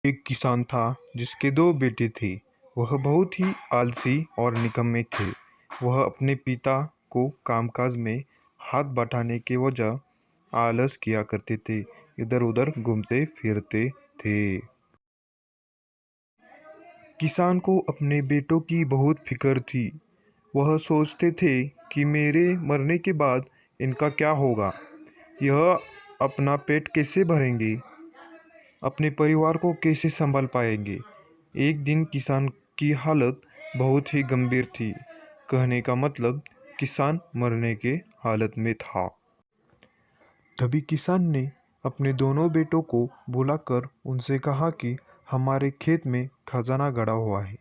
एक किसान था जिसके दो बेटे थे। वह बहुत ही आलसी और निकम्मे थे। वह अपने पिता को कामकाज में हाथ बटाने के वजह आलस किया करते थे, इधर उधर घूमते फिरते थे। किसान को अपने बेटों की बहुत फिक्र थी। वह सोचते थे कि मेरे मरने के बाद इनका क्या होगा, यह अपना पेट कैसे भरेंगे, अपने परिवार को कैसे संभाल पाएंगे। एक दिन किसान की हालत बहुत ही गंभीर थी। कहने का मतलब किसान मरने के हालत में था। तभी किसान ने अपने दोनों बेटों को बुलाकर उनसे कहा कि हमारे खेत में खजाना गड़ा हुआ है,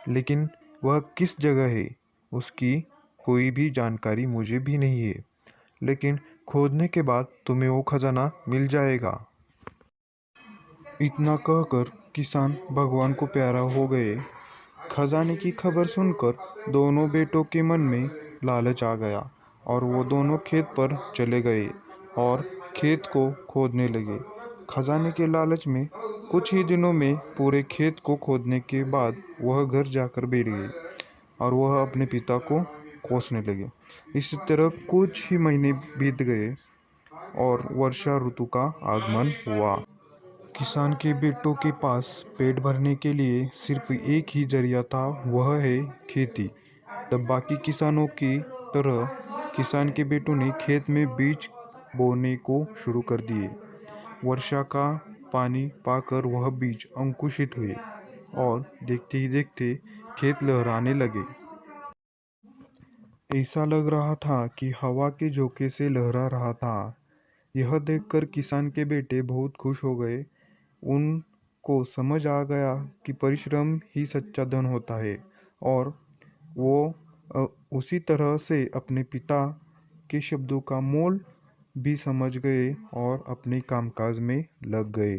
लेकिन वह किस जगह है उसकी कोई भी जानकारी मुझे भी नहीं है, लेकिन खोदने के बाद तुम्हें वो खजाना मिल जाएगा। इतना कहकर किसान भगवान को प्यारा हो गए। खजाने की खबर सुनकर दोनों बेटों के मन में लालच आ गया और वो दोनों खेत पर चले गए और खेत को खोदने लगे। खजाने के लालच में कुछ ही दिनों में पूरे खेत को खोदने के बाद वह घर जाकर बैठ गए और वह अपने पिता को कोसने लगे। इसी तरह कुछ ही महीने बीत गए और वर्षा ऋतु का आगमन हुआ। किसान के बेटों के पास पेट भरने के लिए सिर्फ एक ही जरिया था, वह है खेती। तब बाकी किसानों की तरह किसान के बेटों ने खेत में बीज बोने को शुरू कर दिए। वर्षा का पानी पाकर वह बीज अंकुरित हुए और देखते ही देखते खेत लहराने लगे। ऐसा लग रहा था कि हवा के झोंके से लहरा रहा था। यह देखकर किसान के बेटे बहुत खुश हो गए। उनको समझ आ गया कि परिश्रम ही सच्चा धन होता है और वो उसी तरह से अपने पिता के शब्दों का मोल भी समझ गए और अपने कामकाज में लग गए।